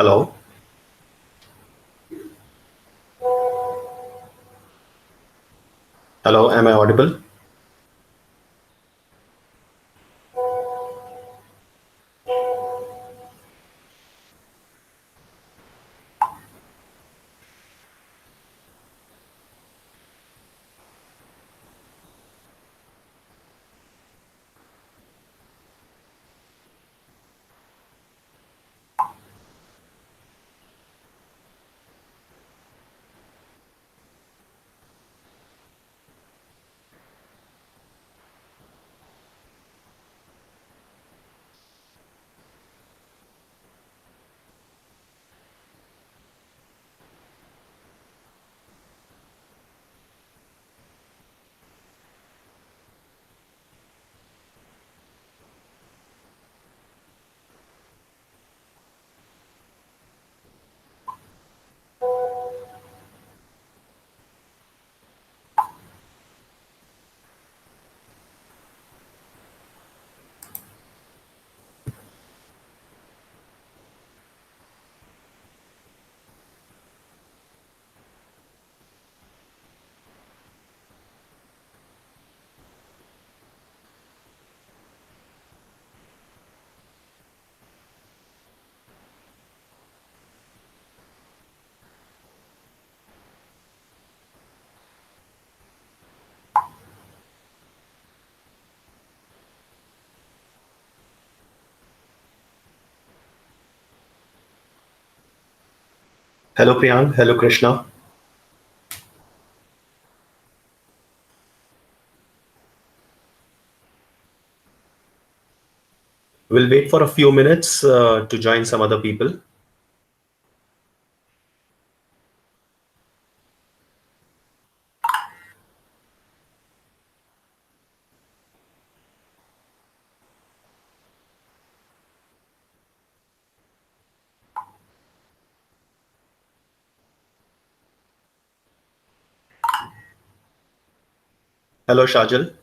Hello. Hello, am I audible? Hello, Priyank. Hello, Krishna. We'll wait for a few minutes to join some other people. Hello, Shajal.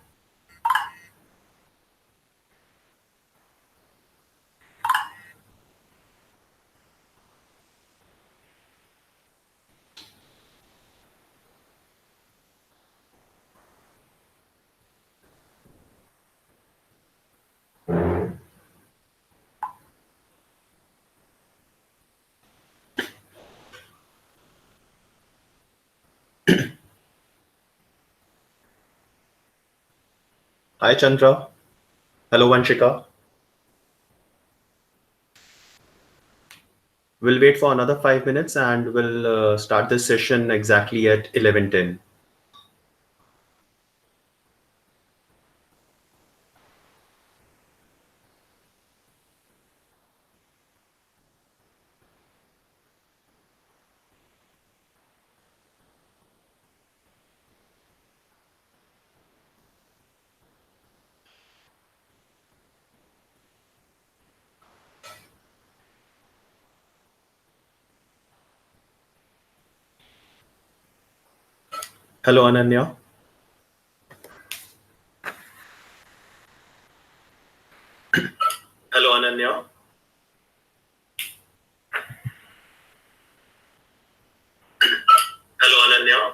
Hi, Chandra. Hello, Vanshika. We'll wait for another 5 minutes and we'll start this session exactly at 11:10. Hello, Ananya. Hello, Ananya. Hello, Ananya.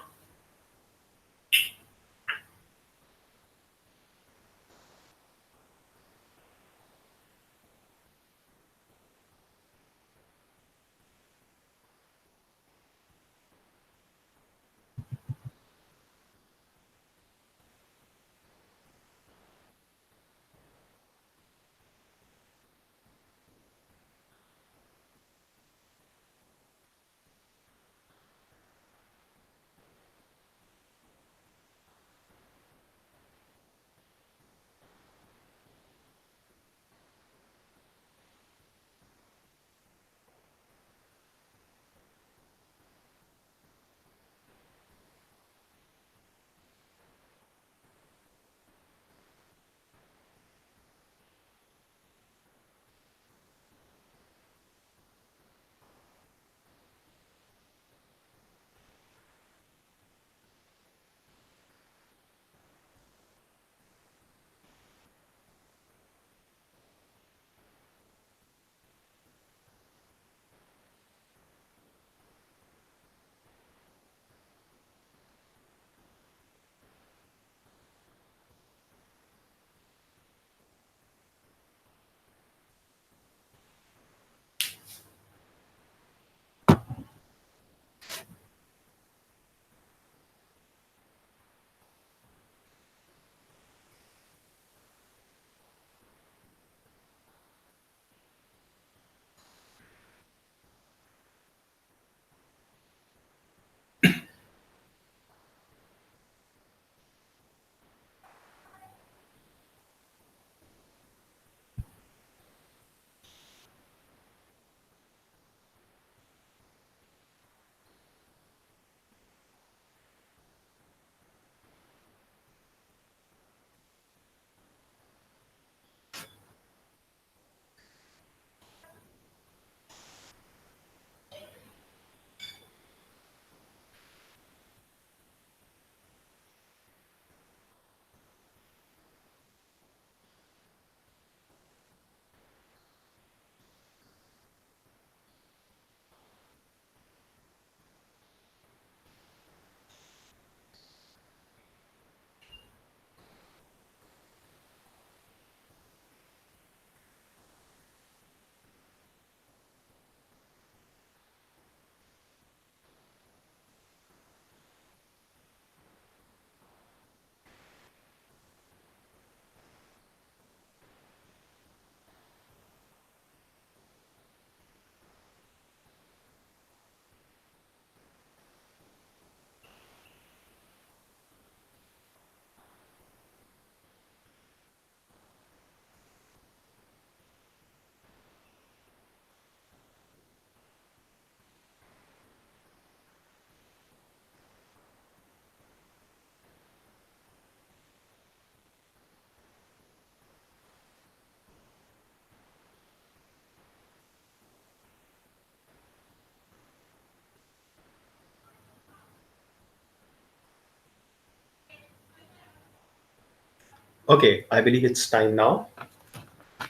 Okay, I believe it's time now.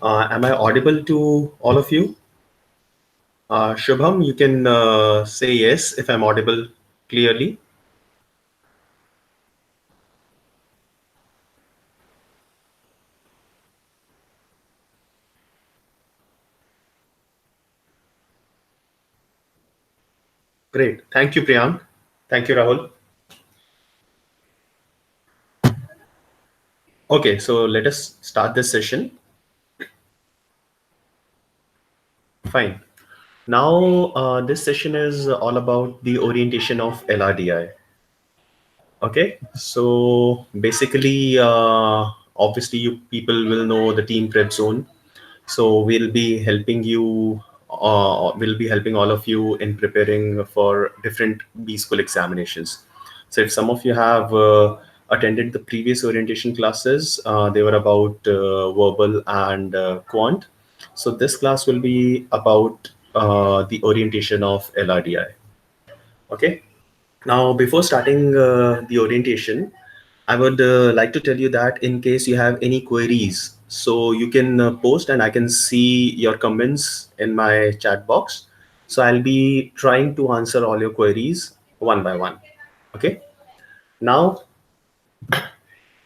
Am I audible to all of you? Shubham, you can say yes if I'm audible clearly. Great. Thank you, Priyank. Thank you, Rahul. Okay, so let us start this session. Fine. Now, this session is all about the orientation of LRDI. Okay, so basically, obviously, you people will know the team Prepzone. So we'll be helping you. We'll be helping all of you in preparing for different B school examinations. So if some of you have attended the previous orientation classes, they were about verbal and quant. So this class will be about the orientation of LRDI. Okay. Now, before starting the orientation, I would like to tell you that in case you have any queries, so you can post and I can see your comments in my chat box. So I'll be trying to answer all your queries one by one. Okay. Now,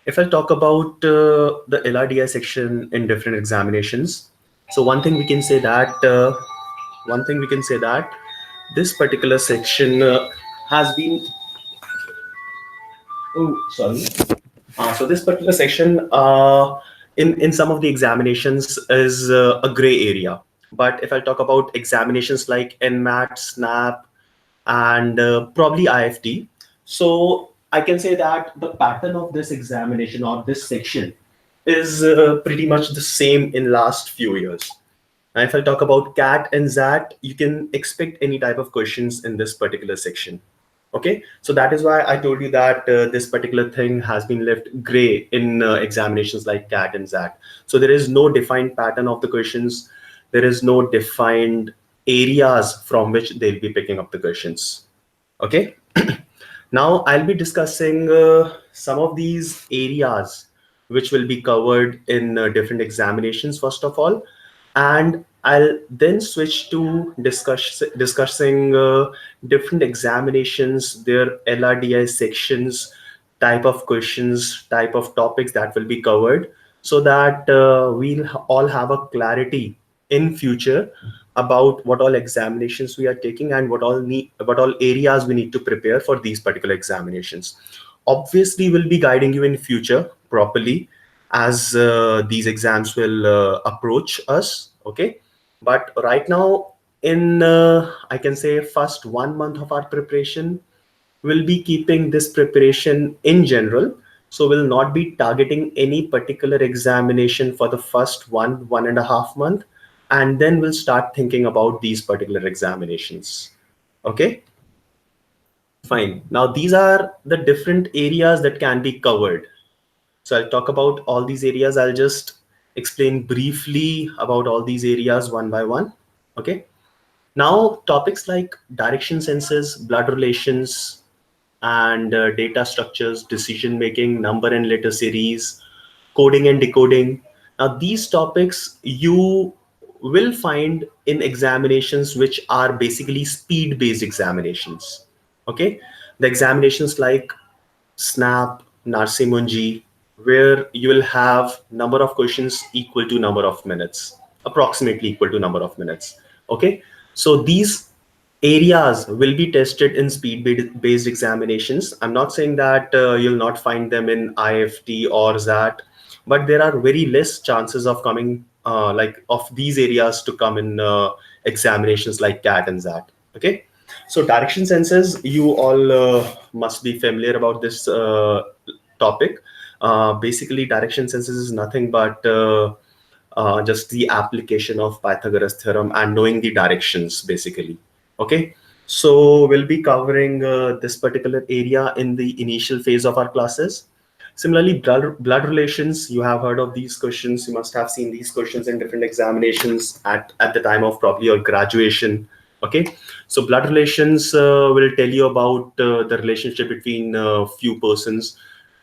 if I talk about the LRDI section in different examinations, so one thing we can say that this particular section has been. Oh, sorry. So this particular section in some of the examinations is a gray area. But if I talk about examinations like NMAT, SNAP, and probably IFT, so I can say that the pattern of this examination or this section is pretty much the same in last few years. And if I talk about CAT and ZAT, you can expect any type of questions in this particular section. Okay, so that is why I told you that this particular thing has been left gray in examinations like CAT and ZAT. So there is no defined pattern of the questions. There is no defined areas from which they'll be picking up the questions. Okay. Now I'll be discussing some of these areas which will be covered in different examinations first of all, and I'll then switch to discussing different examinations, their LRDI sections, type of questions, type of topics that will be covered, so that we'll all have a clarity in future about what all examinations we are taking and what all areas we need to prepare for these particular examinations. Obviously we'll be guiding you in future properly as these exams will approach us. Okay, but right now in I can say first 1 month of our preparation, we'll be keeping this preparation in general. So we'll not be targeting any particular examination for the first 1.5 month, and then we'll start thinking about these particular examinations. Okay, fine. Now these are the different areas that can be covered. So I'll talk about all these areas. I'll just explain briefly about all these areas one by one. Okay. Now, topics like direction senses, blood relations, and data structures, decision making, number and letter series, coding and decoding. Now, these topics you will find in examinations which are basically speed based examinations. Okay. The examinations like SNAP, Narsimunji, where you will have number of questions equal to number of minutes, approximately equal to number of minutes. Okay, so these areas will be tested in speed-based examinations. I'm not saying that you'll not find them in IFT or ZAT, but there are very less chances of coming like of these areas to come in examinations like CAT and ZAT. Okay, so direction sensors, you all must be familiar about this topic. Basically, direction sensors is nothing but just the application of Pythagoras theorem and knowing the directions, basically. Okay, so we'll be covering this particular area in the initial phase of our classes. Similarly, blood relations, you have heard of these questions. You must have seen these questions in different examinations at the time of probably your graduation. Okay, so blood relations will tell you about the relationship between few persons.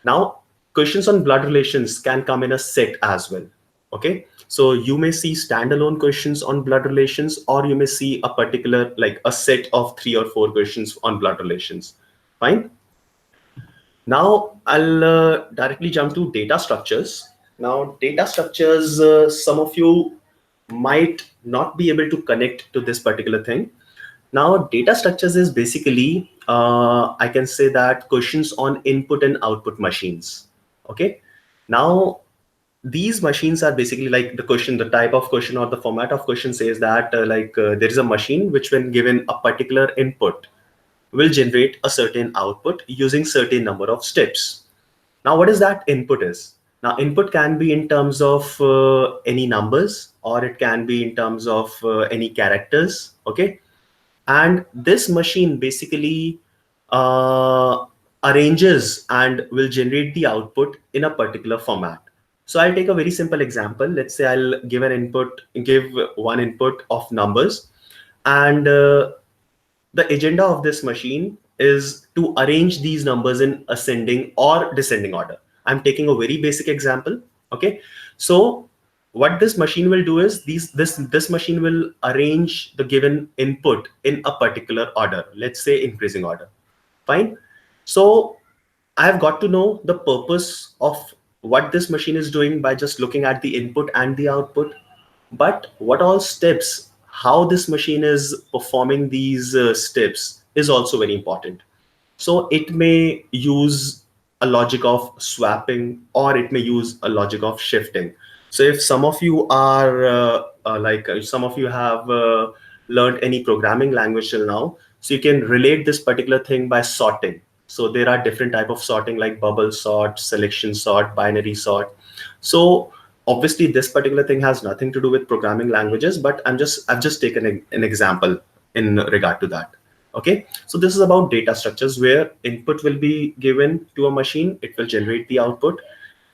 Now, questions on blood relations can come in a set as well. Okay, so you may see standalone questions on blood relations, or you may see a particular, like a set of 3 or 4 questions on blood relations. Fine. Now I'll directly jump to data structures. Now data structures, some of you might not be able to connect to this particular thing. Now data structures is basically, I can say that questions on input and output machines. Okay. Now these machines are basically like the question, the type of question or the format of question says that there is a machine which, when given a particular input, will generate a certain output using certain number of steps. Now, what is that input is? Now, input can be in terms of any numbers, or it can be in terms of any characters. Okay. And this machine basically uh, arranges and will generate the output in a particular format. So I'll take a very simple example. Let's say I'll give one input of numbers, and the agenda of this machine is to arrange these numbers in ascending or descending order. I'm taking a very basic example. Okay. So what this machine will do is this machine will arrange the given input in a particular order, let's say increasing order. Fine. So I've got to know the purpose of what this machine is doing by just looking at the input and the output. But what all steps, how this machine is performing these steps is also very important. So it may use a logic of swapping, or it may use a logic of shifting. So if some of you are some of you have learned any programming language till now, so you can relate this particular thing by sorting. So there are different type of sorting, like bubble sort, selection sort, binary sort. So obviously this particular thing has nothing to do with programming languages, but I've just taken an example in regard to that. Okay, so this is about data structures, where input will be given to a machine, it will generate the output,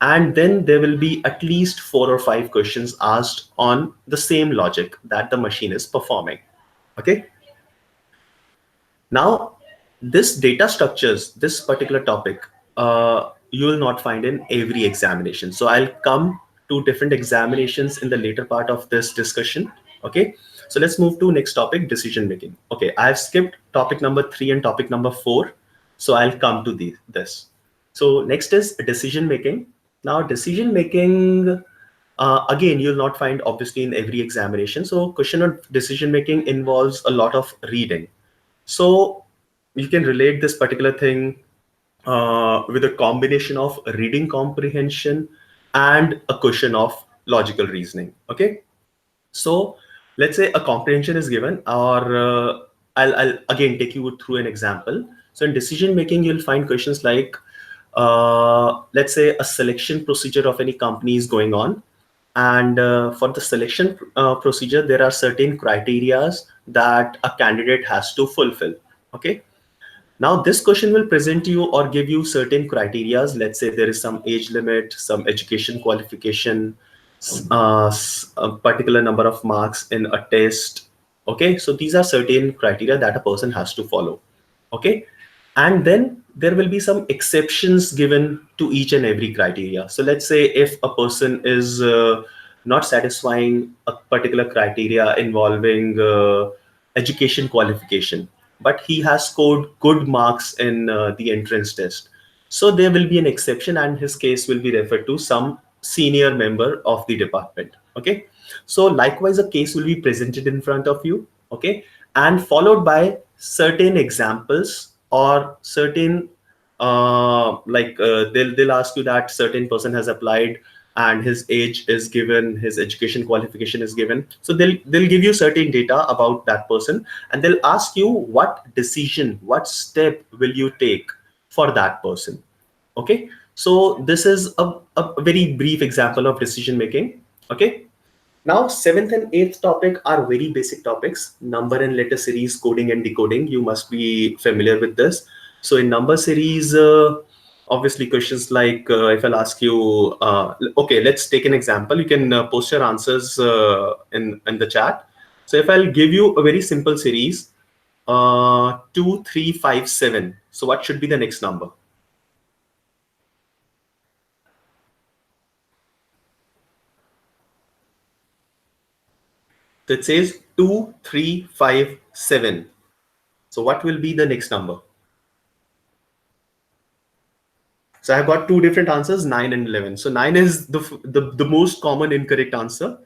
and then there will be at least 4 or 5 questions asked on the same logic that the machine is performing. Okay. Now, this data structures, this particular topic, you will not find in every examination. So I'll come to different examinations in the later part of this discussion. Okay. So let's move to next topic, decision making. Okay. I've skipped topic number 3 and topic number 4. So I'll come to this. So next is decision making. Now, decision making, again, you'll not find obviously in every examination. So question on decision making involves a lot of reading. So you can relate this particular thing with a combination of reading comprehension and a question of logical reasoning. Okay. So let's say a comprehension is given, or I'll again take you through an example. So in decision making, you'll find questions like, let's say a selection procedure of any company is going on. And for the selection procedure, there are certain criterias that a candidate has to fulfill. Okay. Now this question will present you or give you certain criterias. Let's say there is some age limit, some education qualification, a particular number of marks in a test. Okay, so these are certain criteria that a person has to follow. Okay, and then there will be some exceptions given to each and every criteria. So let's say if a person is not satisfying a particular criteria involving education qualification, but he has scored good marks in the entrance test, so there will be an exception, and his case will be referred to some senior member of the department. Okay, so likewise a case will be presented in front of you. Okay, and followed by certain examples or certain they'll ask you that certain person has applied and his age is given, his education qualification is given. So they'll give you certain data about that person, and they'll ask you what decision, what step will you take for that person. Okay, so this is a very brief example of decision making. Okay, now 7th and 8th topic are very basic topics: number and letter series, coding and decoding. You must be familiar with this. So in number series, obviously questions like if I'll ask you, okay, let's take an example. You can post your answers in the chat. So if I'll give you a very simple series, 2, 3, 5, 7. So what should be the next number? So it says 2, 3, 5, 7. So what will be the next number? So I've got two different answers, 9 and 11. So 9 is the most common incorrect answer.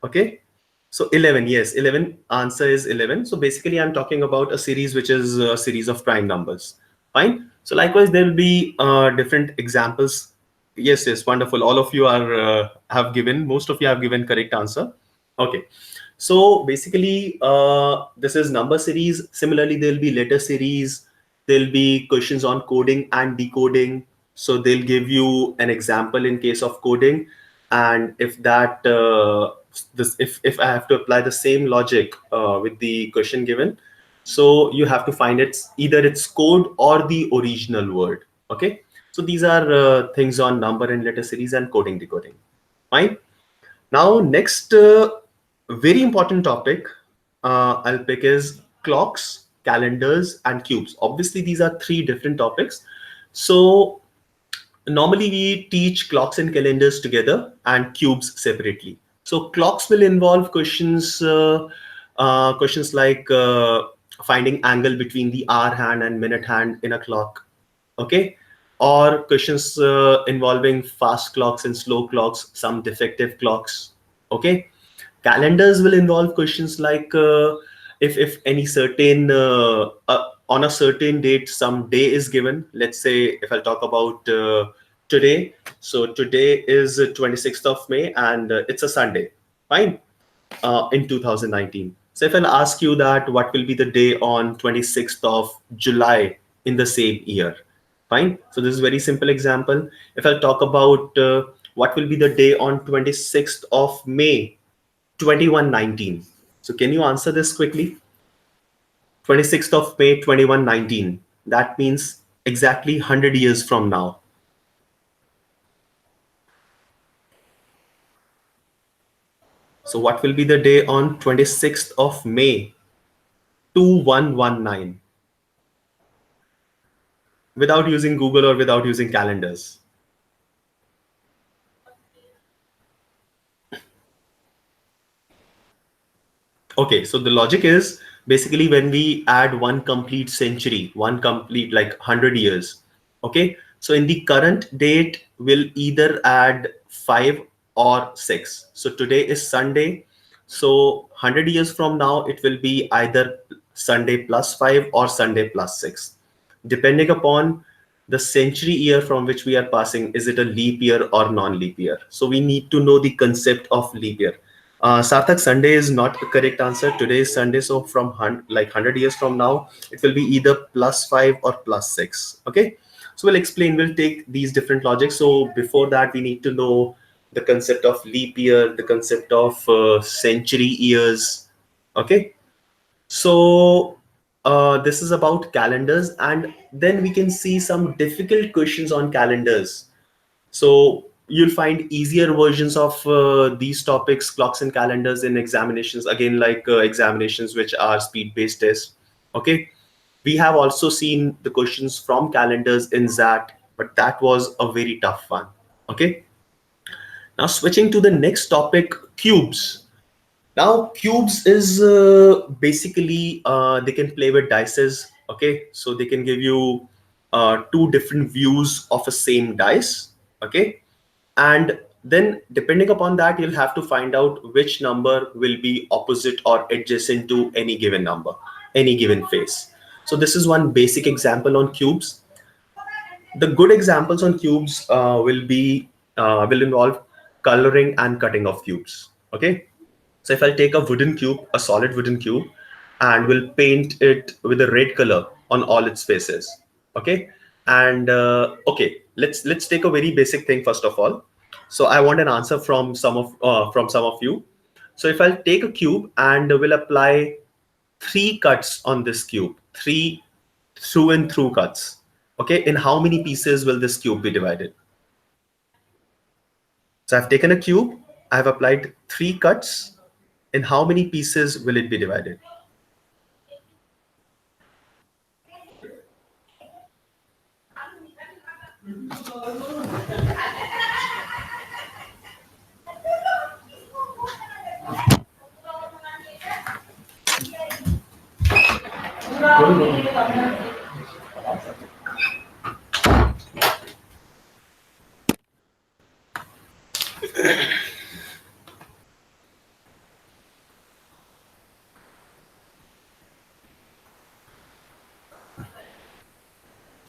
Okay. So 11, yes, 11 answer is 11. So basically I'm talking about a series which is a series of prime numbers. Fine. So likewise, there will be different examples. Yes, yes, wonderful. All of you are most of you have given correct answer. Okay. So basically, this is number series. Similarly, there'll be letter series. There'll be questions on coding and decoding. So they'll give you an example in case of coding, and if that if I have to apply the same logic with the question given, so you have to find either its code or the original word. Okay. So these are things on number and letter series and coding decoding. Fine. Now, next very important topic I'll pick is clocks, calendars, and cubes. Obviously, these are three different topics. So normally we teach clocks and calendars together and cubes separately. So clocks will involve questions like finding angle between the hour hand and minute hand in a clock. Okay. Or questions involving fast clocks and slow clocks, some defective clocks. Okay. Calendars will involve questions like if any certain on a certain date some day is given. Let's say if I'll talk about today. So today is 26th of May and it's a Sunday. Fine. In 2019. So if I'll ask you that what will be the day on 26th of July in the same year. Fine. So this is a very simple example. If I'll talk about what will be the day on 26th of May 2119. So can you answer this quickly? 26th of May 2119. That means exactly 100 years from now. So what will be the day on 26th of May 2119? Without using Google or without using calendars. Okay, so the logic is basically when we add one complete century, one complete like 100 years. Okay, so in the current date, we'll either add 5 or 6. So today is Sunday. So 100 years from now, it will be either Sunday plus 5 or Sunday plus 6, depending upon the century year from which we are passing. Is it a leap year or non-leap year? So we need to know the concept of leap year. Sarthak, Sunday is not the correct answer. Today is Sunday, so from 100 years from now, it will be either plus 5 or plus 6. Okay, so we'll explain. We'll take these different logics. So before that, we need to know the concept of leap year, the concept of century years. Okay, so this is about calendars, and then we can see some difficult questions on calendars. So you'll find easier versions of these topics, clocks and calendars, in examinations, again, like examinations which are speed-based tests. Okay. We have also seen the questions from calendars in ZAT, but that was a very tough one. Okay. Now switching to the next topic, cubes. Now cubes is basically they can play with dices. Okay. So they can give you two different views of a same dice. Okay. And then depending upon that, you'll have to find out which number will be opposite or adjacent to any given number, any given face. So this is one basic example on cubes. The good examples on cubes will involve coloring and cutting of cubes. Okay. So if I take a wooden cube, a solid wooden cube, and we'll paint it with a red color on all its faces. Okay. And okay, let's take a very basic thing first of all. So I want an answer from some of you. So if I'll take a cube and we'll apply 3 cuts on this cube, 3 through and through cuts. Okay, in how many pieces will this cube be divided? So I've taken a cube, I've applied 3 cuts. In how many pieces will it be divided?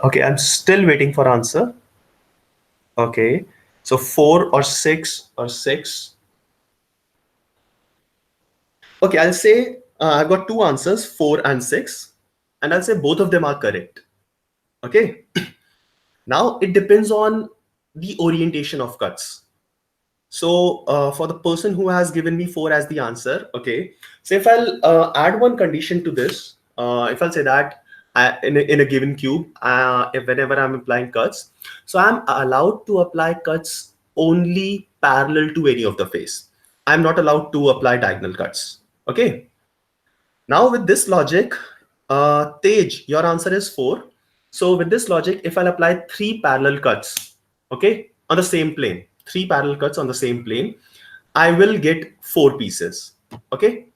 Okay, I'm still waiting for answer. Okay, so 4 or 6 or 6. Okay, I'll say I've got two answers, 4 and 6, and I'll say both of them are correct. Okay, now it depends on the orientation of cuts. So for the person who has given me 4 as the answer, okay. So if I'll add one condition to this, if I'll say that in a given cube, if whenever I'm applying cuts, so I'm allowed to apply cuts only parallel to any of the face. I'm not allowed to apply diagonal cuts. Okay. Now with this logic, Tej, your answer is 4. So with this logic, if I'll apply 3 parallel cuts, okay, on the same plane, 3 parallel cuts on the same plane, I will get 4 pieces. Okay.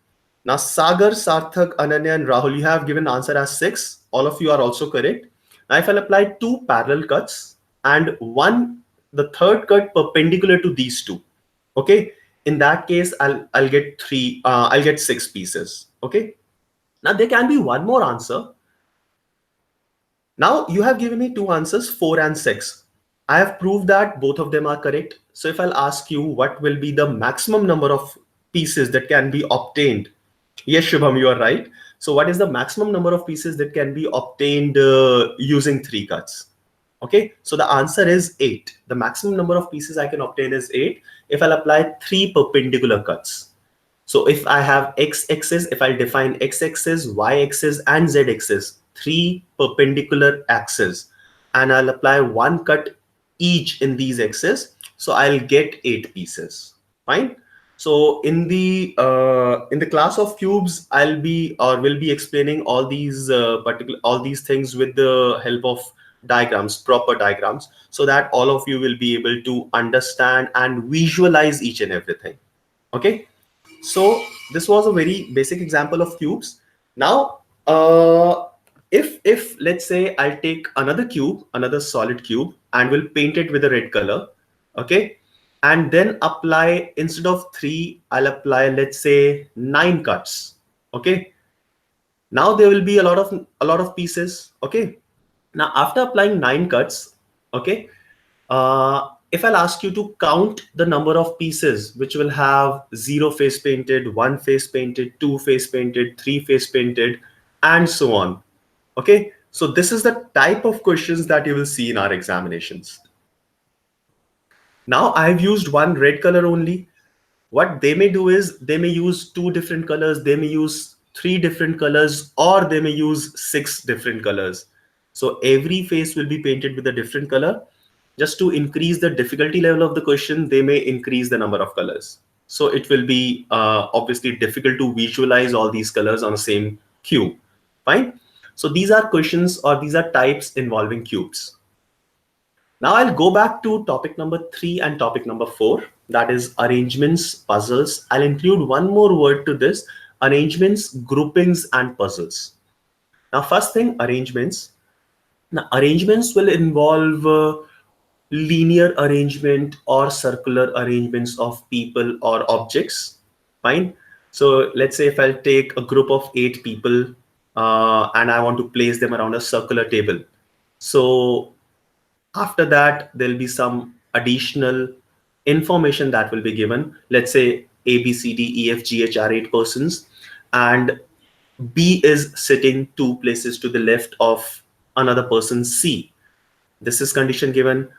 Now Sagar, Sarthak, Ananya, and Rahul, you have given answer as 6. All of you are also correct. Now if I'll apply 2 parallel cuts and the third cut perpendicular to these two, okay, in that case I'll get 3. I'll get 6 pieces. Okay. Now there can be one more answer. Now you have given me two answers, 4 and 6. I have proved that both of them are correct. So if I'll ask you what will be the maximum number of pieces that can be obtained? Yes, Shubham, you are right. So what is the maximum number of pieces that can be obtained using 3 cuts? Okay, so the answer is 8. The maximum number of pieces I can obtain is 8 if I'll apply 3 perpendicular cuts. So if I have x-axis, if I define x-axis, y-axis, and z-axis, 3 perpendicular axes, and I'll apply 1 cut each in these axes, so I'll get 8 pieces. Fine. So in the class of cubes, I'll be or will be explaining all these all these things with the help of diagrams, proper diagrams, so that all of you will be able to understand and visualize each and everything. Okay. So this was a very basic example of cubes. Now, if let's say I'll take another cube, another solid cube, and we'll paint it with a red color, okay, and then apply instead of 3, I'll apply let's say 9 cuts, okay. Now there will be a lot of pieces, okay. Now after applying 9 cuts, okay, if I'll ask you to count the number of pieces which will have 0 face painted, 1 face painted, 2 face painted, 3 face painted, and so on. Okay, so this is the type of questions that you will see in our examinations. Now I've used one red color only. What they may do is they may use 2 different colors, they may use 3 different colors, or they may use 6 different colors. So every face will be painted with a different color. Just to increase the difficulty level of the question, they may increase the number of colors. So it will be obviously difficult to visualize all these colors on the same cube. Fine. So these are questions or these are types involving cubes. Now I'll go back to topic number 3 and topic number 4, that is arrangements, puzzles. I'll include one more word to this: arrangements, groupings, and puzzles. Now first thing, arrangements. Now arrangements will involve linear arrangement or circular arrangements of people or objects. Fine. So let's say if I'll take a group of 8 people and I want to place them around a circular table. So after that, there'll be some additional information that will be given. Let's say A, B, C, D, E, F, G, H are 8 persons, and B is sitting 2 places to the left of another person, C. This is condition given.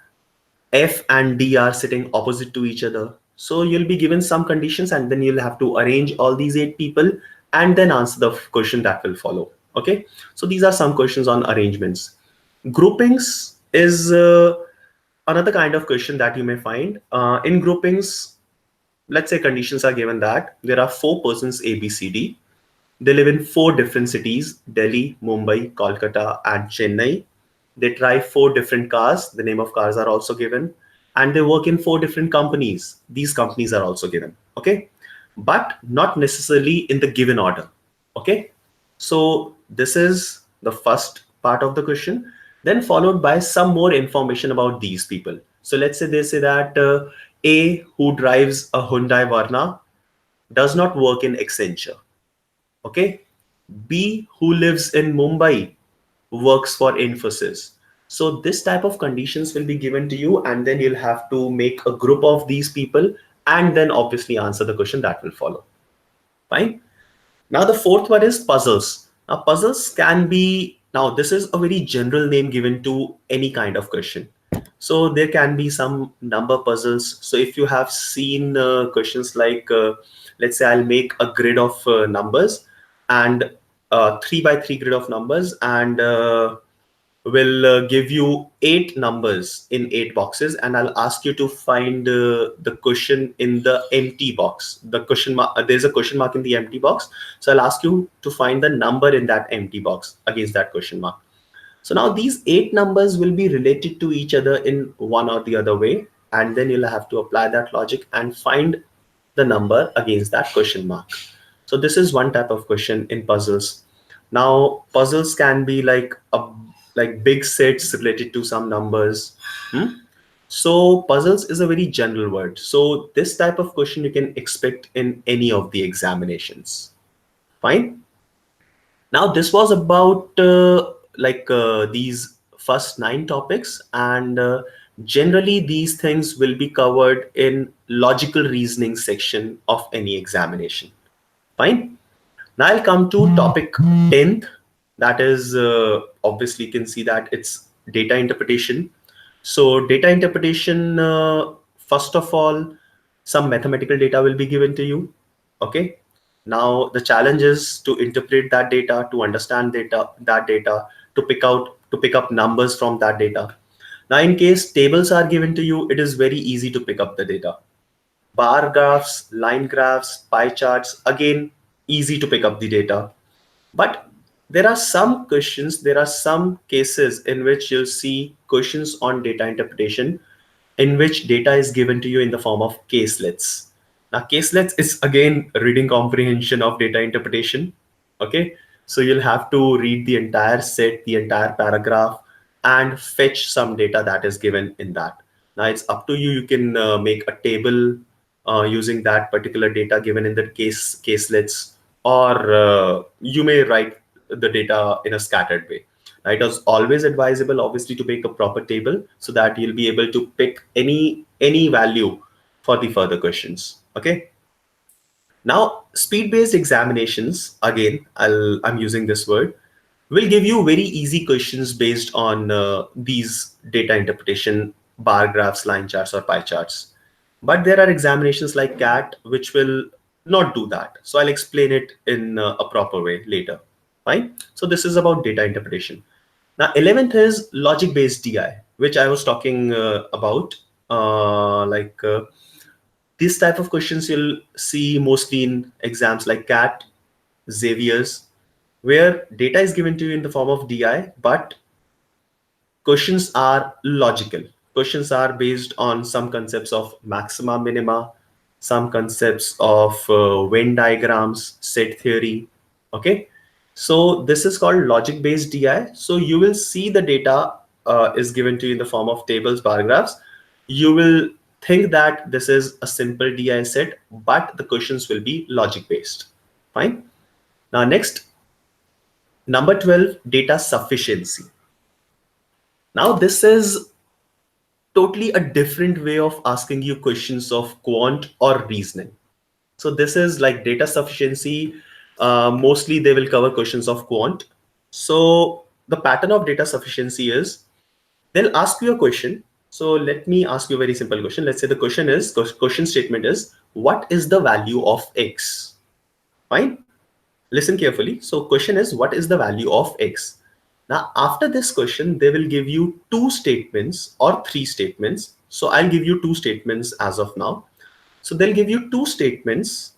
F and D are sitting opposite to each other. So you'll be given some conditions and then you'll have to arrange all these 8 people and then answer the question that will follow. Okay. So these are some questions on arrangements. Groupings is another kind of question that you may find. In groupings, let's say conditions are given that there are 4 persons A, B, C, D. They live in 4 different cities: Delhi, Mumbai, Kolkata, and Chennai. They drive 4 different cars. The name of cars are also given. And they work in 4 different companies. These companies are also given. Okay. But not necessarily in the given order. Okay. So this is the first part of the question, then followed by some more information about these people. So let's say they say that A who drives a Hyundai Verna does not work in Accenture. Okay. B who lives in Mumbai works for Infosys. So this type of conditions will be given to you, and then you'll have to make a group of these people and then obviously answer the question that will follow. Fine. Now the fourth one is puzzles. Now puzzles can be, now this is a very general name given to any kind of question. So there can be some number puzzles. So if you have seen questions like, let's say I'll make a grid of numbers and 3 by 3 grid of numbers, and will give you 8 numbers in 8 boxes, and I'll ask you to find the question in the empty box. The question mark, there's a question mark in the empty box. So I'll ask you to find the number in that empty box against that question mark. So now these 8 numbers will be related to each other in one or the other way, and then you'll have to apply that logic and find the number against that question mark. So this is one type of question in puzzles. Now puzzles can be like big sets related to some numbers. So puzzles is a very general word. So this type of question you can expect in any of the examinations. Fine. Now this was about these first 9 topics, and generally these things will be covered in logical reasoning section of any examination. Fine. Now I'll come to topic 10th. That is obviously you can see that it's data interpretation. So data interpretation, first of all, some mathematical data will be given to you. Okay. Now the challenge is to interpret that data, to understand that data, to pick up numbers from that data. Now in case tables are given to you, it is very easy to pick up the data. Bar graphs, line graphs, pie charts, again, easy to pick up the data. But there are some questions, there are some cases in which you'll see questions on data interpretation in which data is given to you in the form of caselets. Now, caselets is again reading comprehension of data interpretation. Okay, so you'll have to read the entire set, the entire paragraph, and fetch some data that is given in that. Now, it's up to you. You can make a table using that particular data given in the caselets, or you may write the data in a scattered way. Now, it is always advisable, obviously, to make a proper table so that you'll be able to pick any value for the further questions. Okay. Now, speed-based examinations, again, I'm using this word, will give you very easy questions based on these data interpretation, bar graphs, line charts, or pie charts. But there are examinations like CAT which will not do that. So I'll explain it in a proper way later. Fine. So this is about data interpretation. Now, 11th is logic-based DI, which I was talking about. This type of questions you'll see mostly in exams like CAT, Xavier's, where data is given to you in the form of DI, but questions are logical. Questions are based on some concepts of maxima, minima, some concepts of Venn diagrams, set theory. Okay. So this is called logic-based DI. So you will see the data is given to you in the form of tables, bar graphs. You will think that this is a simple DI set, but the questions will be logic-based. Fine. Now next, number 12, data sufficiency. Now this is totally a different way of asking you questions of quant or reasoning. So this is like data sufficiency. Mostly they will cover questions of quant. So the pattern of data sufficiency is they'll ask you a question. So let me ask you a very simple question. Let's say the question statement is, what is the value of X? Fine. Listen carefully. So question is, what is the value of X? Now, after this question, they will give you 2 statements or 3 statements. So I'll give you 2 statements as of now. So they'll give you 2 statements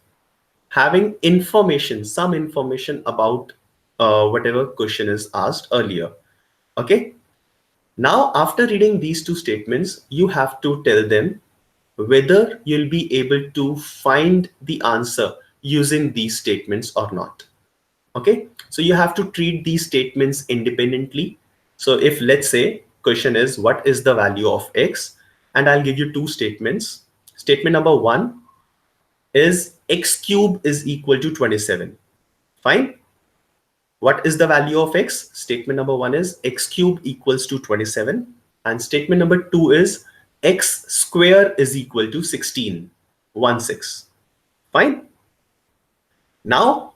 having information, some information about whatever question is asked earlier. Okay. Now, after reading these 2 statements, you have to tell them whether you'll be able to find the answer using these statements or not. Okay, so you have to treat these statements independently. So if, let's say, question is, what is the value of X? And I'll give you 2 statements. Statement number 1 is x cube is equal to 27. Fine. What is the value of x? Statement number 1 is x cube equals to 27. And statement number 2 is x square is equal to 16. 1, 6. Fine. Now,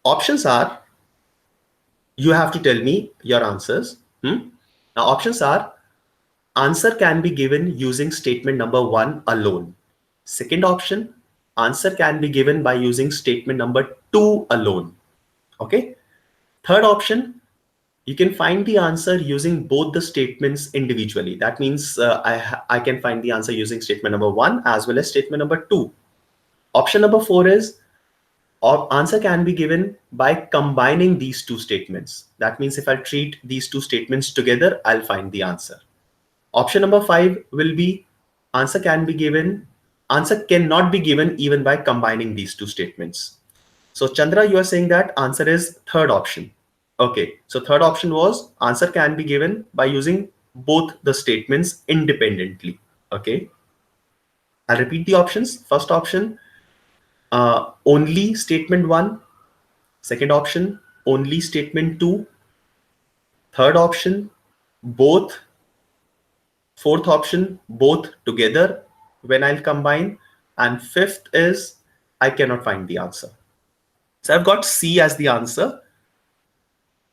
options are, you have to tell me your answers. Now, options are, answer can be given using statement number 1 alone. Second option, answer can be given by using statement number 2 alone. Okay. Third option, you can find the answer using both the statements individually. That means I can find the answer using statement number 1 as well as statement number 2. Option number 4 is, answer can be given by combining these two statements. That means if I treat these two statements together, I'll find the answer. Option number 5 will be, answer cannot be given even by combining these two statements. So Chandra, you are saying that answer is third option. Okay, so third option was, answer can be given by using both the statements independently. Okay, I'll repeat the options. First option, only statement 1. Second option, only statement 2. Third option, both. Fourth option, both together when I'll combine. And fifth is, I cannot find the answer. So I've got C as the answer.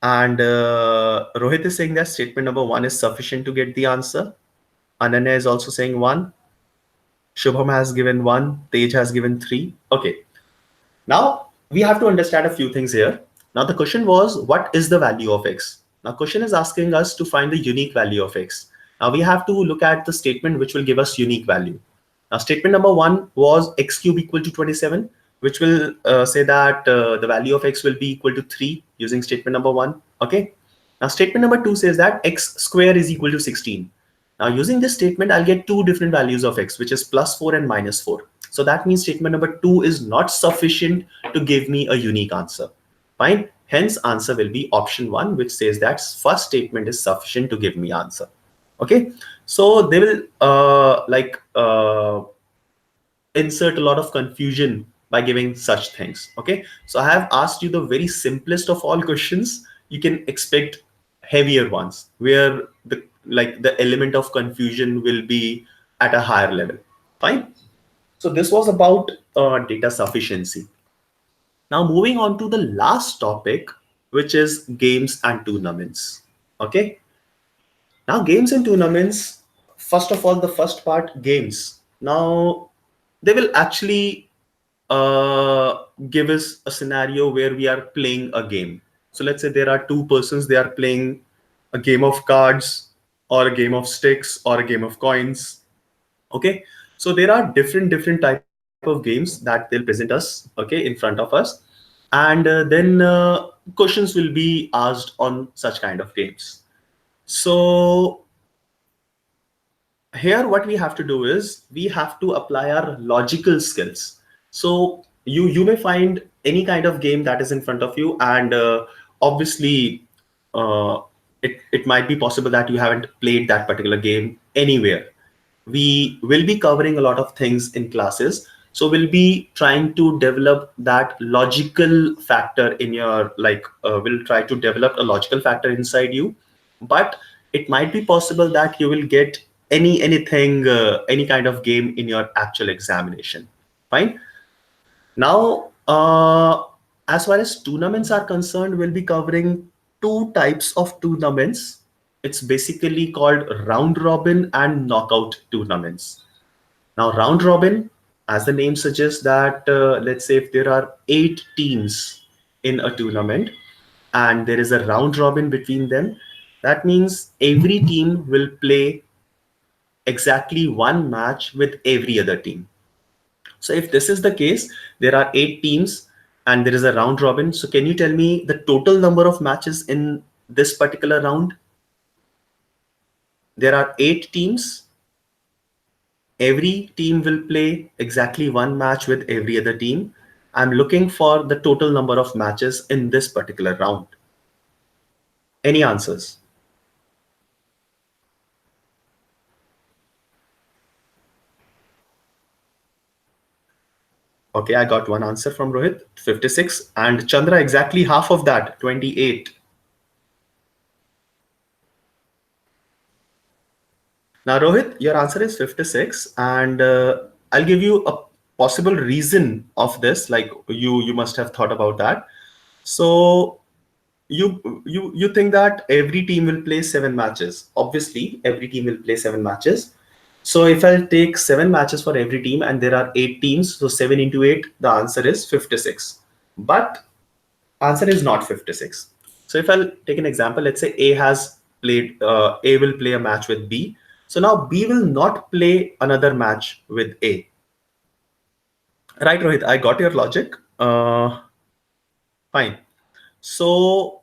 And Rohit is saying that statement number 1 is sufficient to get the answer. Ananya is also saying 1. Shubham has given 1. Tej has given 3. Okay. Now we have to understand a few things here. Now the question was, what is the value of x? Now question is asking us to find the unique value of x. Now we have to look at the statement which will give us unique value. Now statement number 1 was x cube equal to 27, which will say that the value of x will be equal to 3 using statement number 1. Okay. Now statement number 2 says that x square is equal to 16. Now using this statement, I'll get two different values of x, which is +4 and -4. So that means statement number 2 is not sufficient to give me a unique answer. Fine. Hence answer will be option 1, which says that first statement is sufficient to give me answer. Okay. So they will insert a lot of confusion by giving such things. Okay. So I have asked you the very simplest of all questions. You can expect heavier ones where the element of confusion will be at a higher level. Fine. So this was about data sufficiency. Now moving on to the last topic, which is games and tournaments. Okay. Now games and tournaments, first of all, the first part, games. Now they will actually give us a scenario where we are playing a game. So let's say there are two persons, they are playing a game of cards or a game of sticks or a game of coins. Okay, so there are different type of games that they'll present us, okay, in front of us, and then questions will be asked on such kind of games. So here what we have to do is we have to apply our logical skills. So you may find any kind of game that is in front of you, and obviously it might be possible that you haven't played that particular game anywhere. We will be covering a lot of things in classes, so we'll be trying to develop that logical factor in your we'll try to develop a logical factor inside you. But it might be possible that you will get any kind of game in your actual examination. Fine. Now as far as tournaments are concerned, we'll be covering two types of tournaments. It's basically called round robin and knockout tournaments. Now round robin, as the name suggests, that let's say if there are 8 teams in a tournament and there is a round robin between them, that means every team will play exactly one match with every other team. So if this is the case, there are 8 teams and there is a round robin. So can you tell me the total number of matches in this particular round? There are 8 teams. Every team will play exactly one match with every other team. I'm looking for the total number of matches in this particular round. Any answers? Okay, I got one answer from Rohit, 56. And Chandra, exactly half of that, 28. Now, Rohit, your answer is 56. And I'll give you a possible reason of this. Like you must have thought about that. So you think that every team will play 7 matches. Obviously, every team will play 7 matches. So if I'll take 7 matches for every team and there are 8 teams, so 7 into 8, the answer is 56. But answer is not 56. So if I'll take an example, let's say A will play a match with B. So now B will not play another match with A. Right, Rohit, I got your logic. Fine. So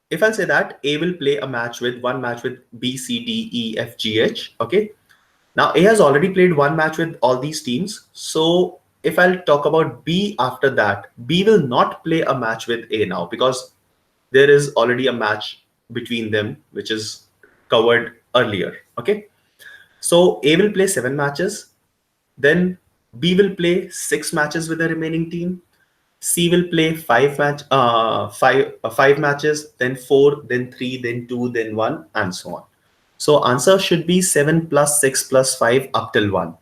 if I'll say that A will play one match with B, C, D, E, F, G, H. Okay. Now A has already played one match with all these teams. So if I'll talk about B after that, B will not play a match with A now because there is already a match between them, which is covered earlier. Okay. So A will play 7 matches. Then B will play 6 matches with the remaining team. C will play 5 matches, then 4, then 3, then 2, then 1, and so on. So answer should be 7 plus 6 plus 5 up till 1.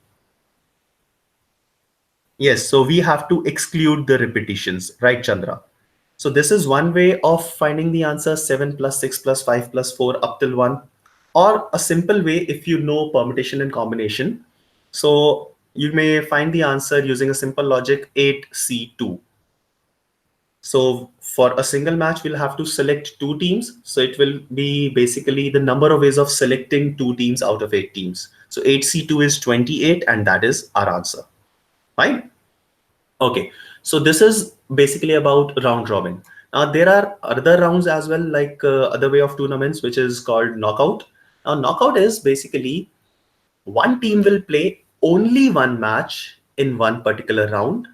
Yes, so we have to exclude the repetitions, right, Chandra? So this is one way of finding the answer, 7 plus 6 plus 5 plus 4 up till 1. Or a simple way, if you know permutation and combination. So you may find the answer using a simple logic 8C2. So for a single match, we'll have to select 2 teams. So it will be basically the number of ways of selecting 2 teams out of 8 teams. So 8C2 is 28, and that is our answer. Fine. Okay. So this is basically about round robin. Now there are other rounds as well, like other way of tournaments, which is called knockout. Now knockout is basically one team will play only one match in one particular round.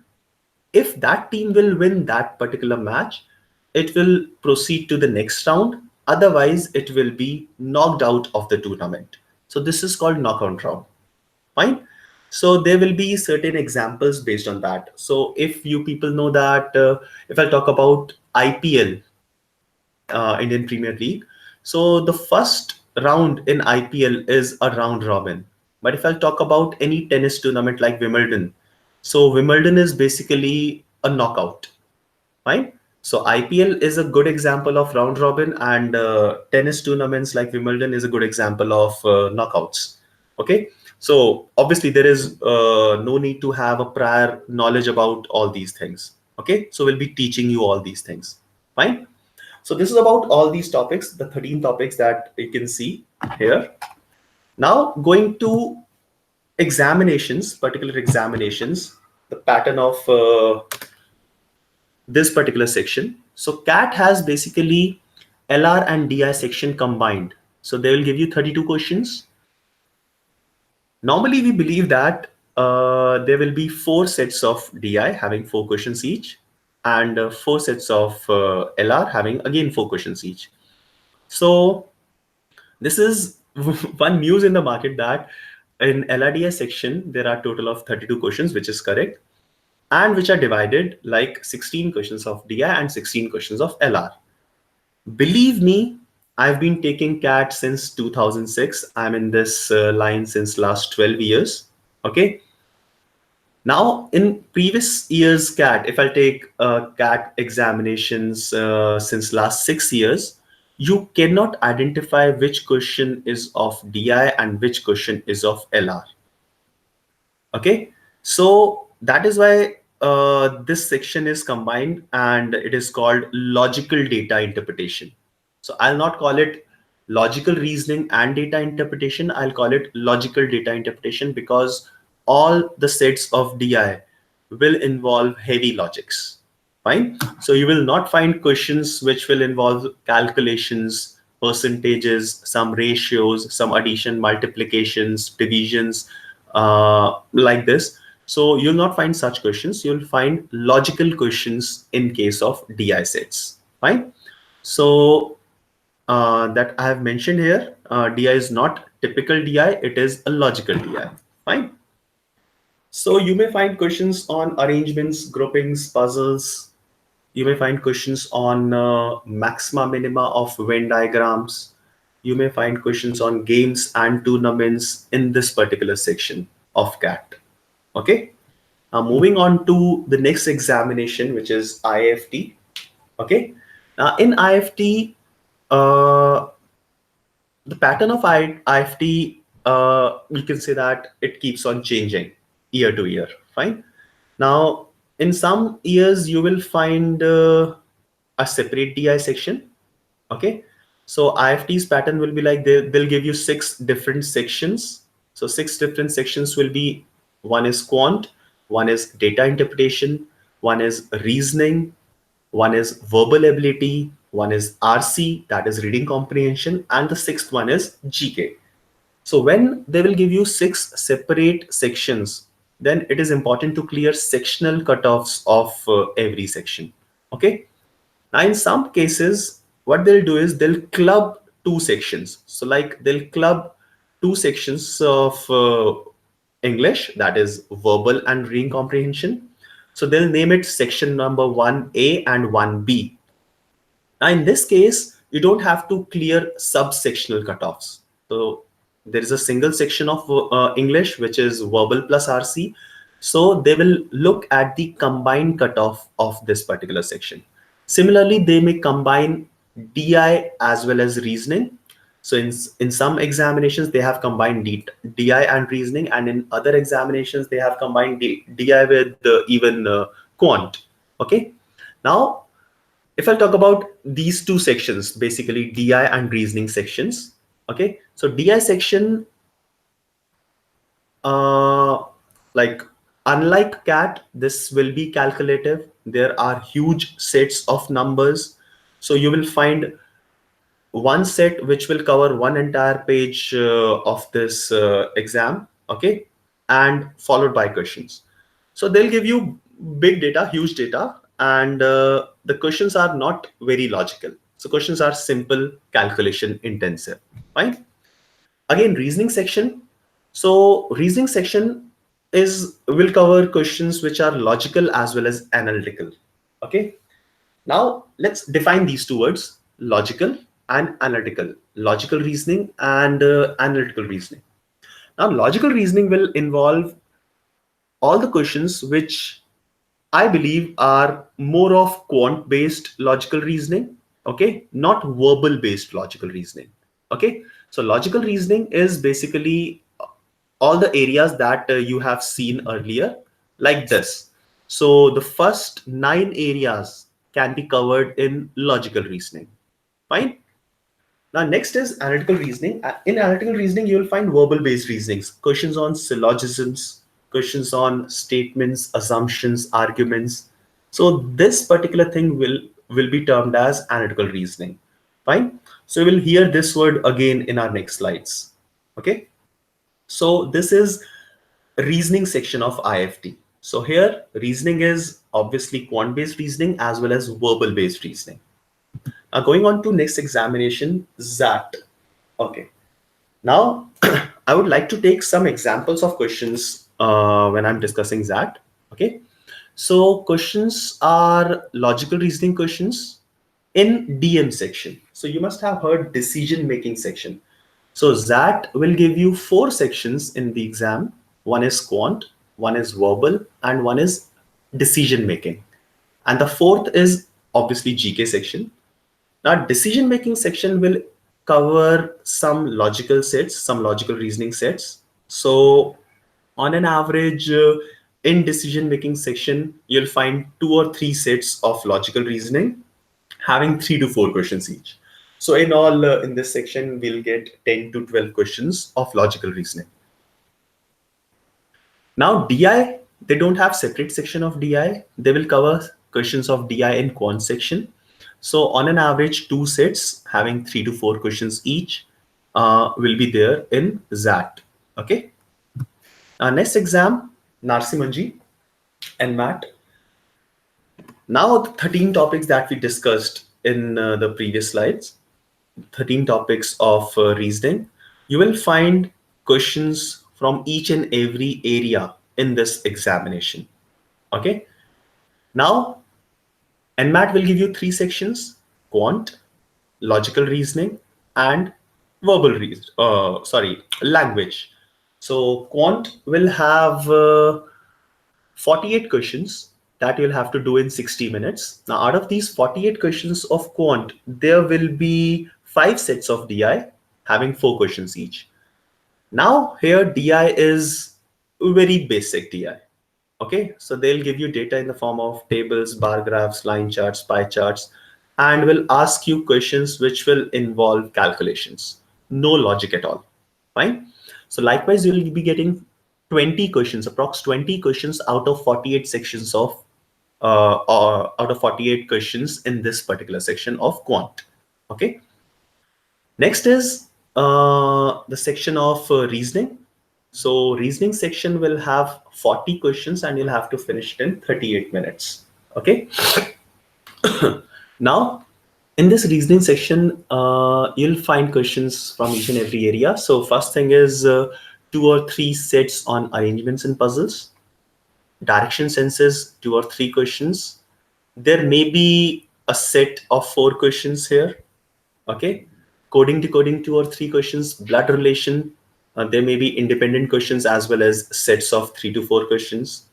If that team will win that particular match, it will proceed to the next round. Otherwise, it will be knocked out of the tournament. So this is called knockout round. Fine. So there will be certain examples based on that. So if you people know that, if I talk about IPL, Indian Premier League, so the first round in IPL is a round robin. But if I talk about any tennis tournament like Wimbledon, so Wimbledon is basically a knockout. Fine. So IPL is a good example of round robin, and tennis tournaments like Wimbledon is a good example of knockouts. Okay. So obviously there is no need to have a prior knowledge about all these things. Okay. So we'll be teaching you all these things. Fine. So this is about all these topics, the 13 topics that you can see here. Now going to examinations, particular examinations, the pattern of this particular section. So CAT has basically LR and DI section combined. So they will give you 32 questions. Normally we believe that there will be 4 sets of DI having 4 questions each, and 4 sets of LR having again 4 questions each. So this is one news in the market that in LRDI section, there are total of 32 questions, which is correct, and which are divided like 16 questions of DI and 16 questions of LR. Believe me, I've been taking CAT since 2006. I'm in this line since last 12 years. Okay. Now, in previous years CAT, if I take CAT examinations since last 6 years, you cannot identify which question is of DI and which question is of LR. Okay, so that is why this section is combined and it is called logical data interpretation. So I'll not call it logical reasoning and data interpretation. I'll call it logical data interpretation because all the sets of DI will involve heavy logics. Fine. So you will not find questions which will involve calculations, percentages, some ratios, some addition, multiplications, divisions, like this. So you'll not find such questions. You'll find logical questions in case of DI sets. Fine. So that I have mentioned here, DI is not typical DI. It is a logical DI. Fine. So you may find questions on arrangements, groupings, puzzles. You may find questions on maxima minima of Venn diagrams. You may find questions on games and tournaments in this particular section of CAT. Okay. Now moving on to the next examination, which is IFT. Okay. Now in IFT, uh, the pattern of IFT, you can say that it keeps on changing year to year. Fine. Now, in some years, you will find a separate DI section. Okay. So IFT's pattern will be like they'll give you 6 different sections. So 6 different sections will be, one is quant, one is data interpretation, one is reasoning, one is verbal ability, one is RC, that is reading comprehension, and the sixth one is GK. So when they will give you 6 separate sections, then it is important to clear sectional cutoffs of every section. Okay. Now, in some cases, what they'll do is they'll club 2 sections. So like they'll club 2 sections of English, that is verbal and reading comprehension. So they'll name it section number 1A and 1B. Now, in this case, you don't have to clear subsectional cutoffs. So there is a single section of English, which is verbal plus RC. So they will look at the combined cutoff of this particular section. Similarly, they may combine DI as well as reasoning. So in some examinations, they have combined DI and reasoning, and in other examinations, they have combined DI with even quant. Okay. Now, if I talk about these 2 sections, basically DI and reasoning sections. Okay, so DI section, uh, like unlike CAT, this will be calculative. There are huge sets of numbers. So you will find one set which will cover one entire page of this exam. Okay, and followed by questions. So they'll give you big data, huge data, and the questions are not very logical. So questions are simple, calculation intensive. Fine. Again, reasoning section. So reasoning section is will cover questions which are logical as well as analytical. Okay. Now let's define these 2 words: logical and analytical. Logical reasoning and analytical reasoning. Now, logical reasoning will involve all the questions which I believe are more of quant based logical reasoning, okay, not verbal based logical reasoning. Okay, so logical reasoning is basically all the areas that you have seen earlier, like this. So the first 9 areas can be covered in logical reasoning. Fine. Now, next is analytical reasoning. In analytical reasoning, you will find verbal-based reasonings, questions on syllogisms, questions on statements, assumptions, arguments. So this particular thing will be termed as analytical reasoning. Fine. So we will hear this word again in our next slides. Okay. So this is reasoning section of IFT. So here, reasoning is obviously quant-based reasoning as well as verbal-based reasoning. Going on to next examination, ZAT. Okay. Now, I would like to take some examples of questions when I'm discussing ZAT. Okay. So questions are logical reasoning questions in DM section. So you must have heard decision making section. So ZAT will give you 4 sections in the exam. One is quant, one is verbal, and one is decision making. And the fourth is obviously GK section. Now, decision making section will cover some logical sets, some logical reasoning sets. So on an average, in decision making section, you'll find 2 or 3 sets of logical reasoning having 3 to 4 questions each. So in all, in this section, we'll get 10 to 12 questions of logical reasoning. Now, DI, they don't have separate section of DI. They will cover questions of DI in quant section. So on an average, 2 sets having 3 to 4 questions each will be there in ZAT. Okay. Next exam, Narsimanji and MAT. Now the 13 topics that we discussed in the previous slides, 13 topics of reasoning, you will find questions from each and every area in this examination. Okay. Now, NMAT will give you 3 sections: quant, logical reasoning, and language. So quant will have 48 questions that you'll have to do in 60 minutes. Now, out of these 48 questions of quant, there will be 5 sets of DI having 4 questions each. Now, here DI is very basic DI. Okay, so they'll give you data in the form of tables, bar graphs, line charts, pie charts, and will ask you questions which will involve calculations. No logic at all. Fine. So likewise, you'll be getting 20 questions, approx 20 questions out of 48 sections of out of 48 questions in this particular section of quant. Okay. Next is the section of reasoning. So reasoning section will have 40 questions and you'll have to finish it in 38 minutes. Okay. Now, in this reasoning section, you'll find questions from each and every area. So first thing is 2 or 3 sets on arrangements and puzzles. Direction senses, 2 or 3 questions. There may be a set of 4 questions here. Okay. Coding, decoding, 2 or 3 questions. Blood relation, there may be independent questions as well as sets of 3 to 4 questions.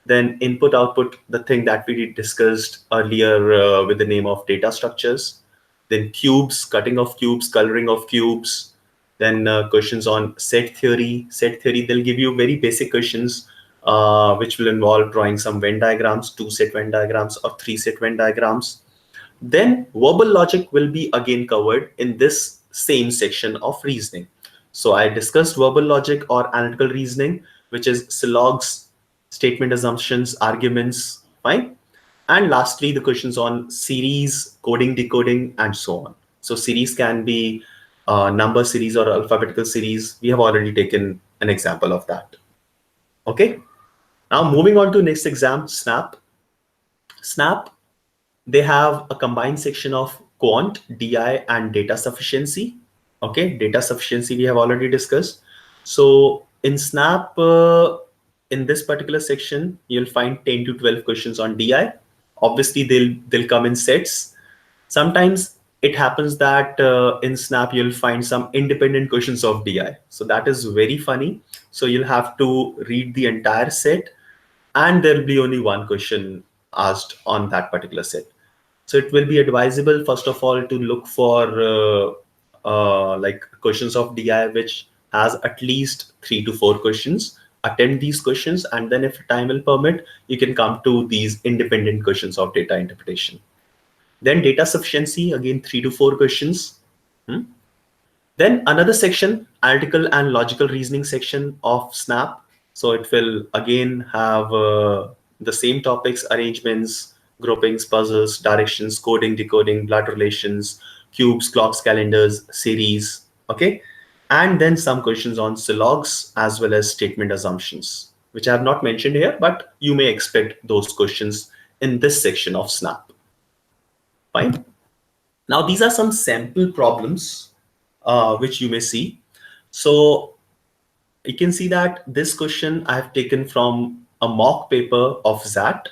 Then input, output, the thing that we discussed earlier with the name of data structures. Then cubes, cutting of cubes, coloring of cubes. Then questions on set theory. Set theory, they'll give you very basic questions which will involve drawing some Venn diagrams, 2 set Venn diagrams or 3 set Venn diagrams. Then verbal logic will be again covered in this same section of reasoning. So I discussed verbal logic or analytical reasoning, which is syllogs, statement assumptions, arguments, fine. And lastly, the questions on series, coding, decoding, and so on. So series can be number series or alphabetical series. We have already taken an example of that. Okay. Now moving on to next exam, SNAP. SNAP, they have a combined section of quant, DI, and data sufficiency. Okay, data sufficiency we have already discussed. So in SNAP, in this particular section, you'll find 10 to 12 questions on DI. Obviously, they'll come in sets. Sometimes it happens that in SNAP, you'll find some independent questions of DI. So that is very funny. So you'll have to read the entire set and there'll be only one question asked on that particular set. So it will be advisable, first of all, to look for like questions of DI which has at least 3 to 4 questions. Attempt these questions, and then if time will permit, you can come to these independent questions of data interpretation. Then data sufficiency, again 3 to 4 questions. Then another section, analytical and logical reasoning section of SNAP. So it will again have the same topics: arrangements, groupings, puzzles, directions, coding, decoding, blood relations, cubes, clocks, calendars, series. Okay. And then some questions on syllogs as well as statement assumptions, which I have not mentioned here, but you may expect those questions in this section of SNAP. Fine. Now, these are some sample problems which you may see. So you can see that this question I have taken from a mock paper of XAT.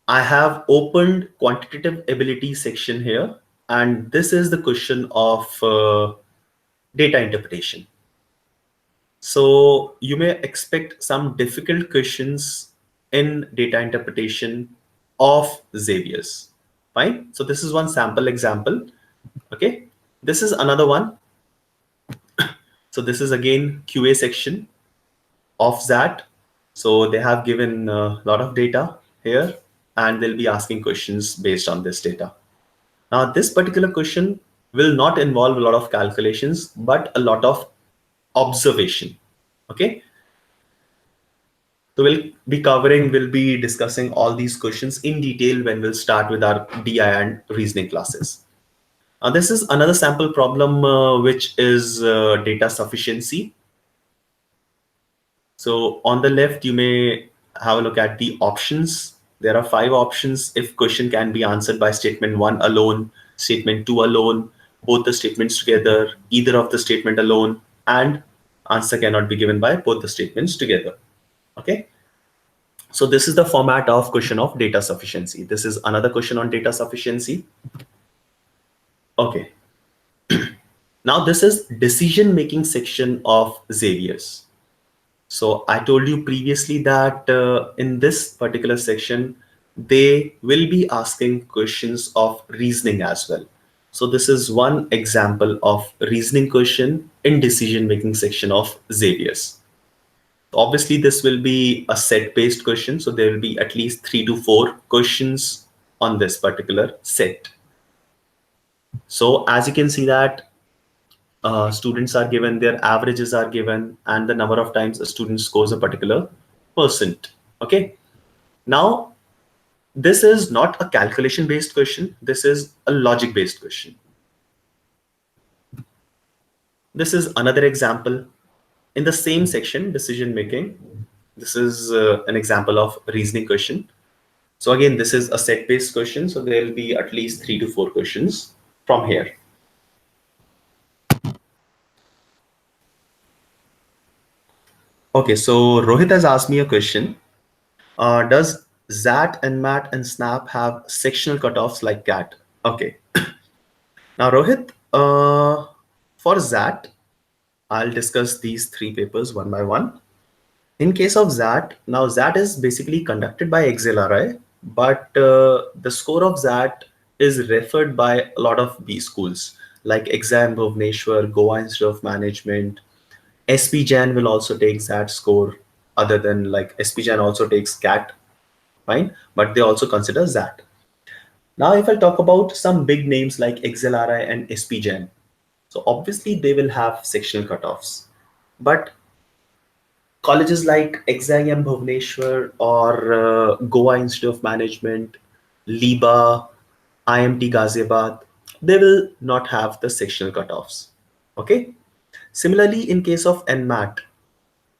I have opened quantitative ability section here, and this is the question of data interpretation. So you may expect some difficult questions in data interpretation of Xavier's. Fine. So this is one sample example. Okay. This is another one. So this is again QA section of that. So they have given a lot of data here, and they'll be asking questions based on this data. Now, this particular question will not involve a lot of calculations, but a lot of observation. Okay. So we'll be discussing all these questions in detail when we'll start with our DI and reasoning classes. This is another sample problem, which is data sufficiency. So on the left, you may have a look at the options. There are 5 options if question can be answered by statement 1 alone, statement 2 alone, both the statements together, either of the statement alone, and answer cannot be given by both the statements together. Okay. So this is the format of question of data sufficiency. This is another question on data sufficiency. Okay. Now this is decision making section of Xavier's. So I told you previously that in this particular section, they will be asking questions of reasoning as well. So this is one example of reasoning question in decision making section of Xavier's. Obviously, this will be a set based question. So there will be at least 3 to 4 questions on this particular set. So as you can see that students are given, their averages are given, and the number of times a student scores a particular percent. Okay. Now, this is not a calculation based question. This is a logic based question. This is another example in the same section, decision making. This is an example of reasoning question. So again, this is a set based question. So there will be at least 3 to 4 questions from here. Okay, so Rohit has asked me a question. Does ZAT and MAT and SNAP have sectional cutoffs like CAT? Okay. Now, Rohit, for ZAT, I'll discuss these 3 papers one by one. In case of ZAT, now ZAT is basically conducted by XLRI, but the score of ZAT is referred by a lot of B schools like Exam Bhubaneswar, Goa Institute of Management. SPJAN will also take ZAT score, other than like SPJAN also takes CAT, fine, but they also consider ZAT. Now, if I talk about some big names like XLRI and SPJAN, so obviously they will have sectional cutoffs, but colleges like IIM Bhubaneswar or Goa Institute of Management, LIBA, IMT Ghaziabad, they will not have the sectional cutoffs. Okay. Similarly, in case of NMAT,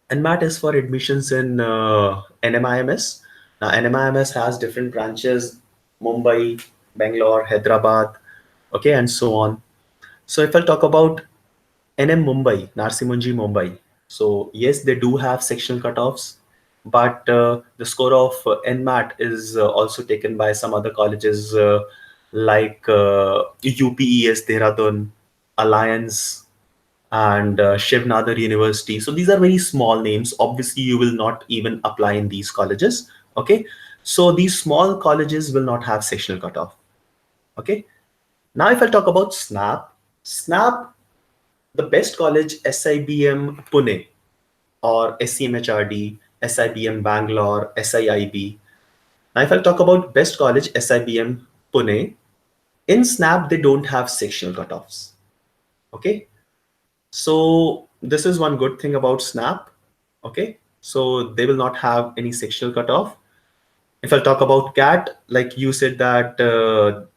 NMAT is for admissions in NMIMS. Now, NMIMS has different branches: Mumbai, Bangalore, Hyderabad, okay, and so on. So if I talk about NM Mumbai, Narsimunji Mumbai, so yes, they do have sectional cutoffs, but the score of NMAT is also taken by some other colleges like UPES Dehradun, Alliance, and Shiv Nadar University. So these are very small names. Obviously, you will not even apply in these colleges. Okay, so these small colleges will not have sectional cutoff. Okay, now if I talk about SNAP, the best college SIBM Pune or SCMHRD, SIBM Bangalore, SIIB. Now, if I talk about best college SIBM Pune, in SNAP they don't have sectional cutoffs. Okay, so this is one good thing about SNAP. Okay, so they will not have any sectional cutoff. If I talk about CAT, like you said that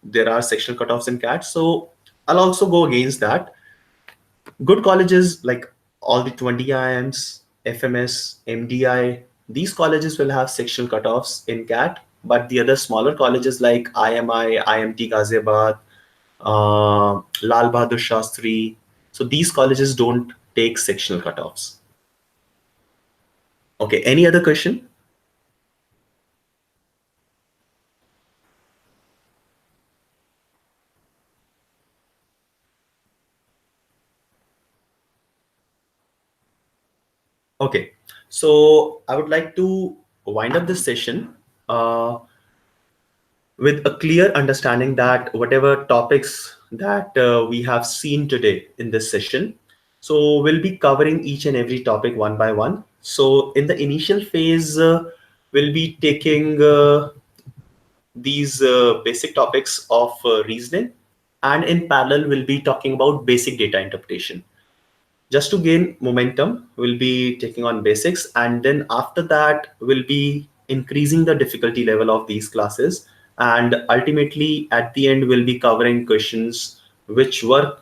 there are sectional cutoffs in CAT, so I'll also go against that. Good colleges like all the 20 IIMs, FMS, MDI, these colleges will have sectional cutoffs in CAT, but the other smaller colleges like IMI, IMT Ghaziabad, Lal Bahadur Shastri, so these colleges don't take sectional cutoffs. Okay, any other question? Okay, so I would like to wind up this session with a clear understanding that whatever topics that we have seen today in this session, so we'll be covering each and every topic one by one. So in the initial phase, we'll be taking these basic topics of reasoning, and in parallel, we'll be talking about basic data interpretation. Just to gain momentum, we'll be taking on basics, and then after that, we'll be increasing the difficulty level of these classes. And ultimately, at the end, we'll be covering questions which were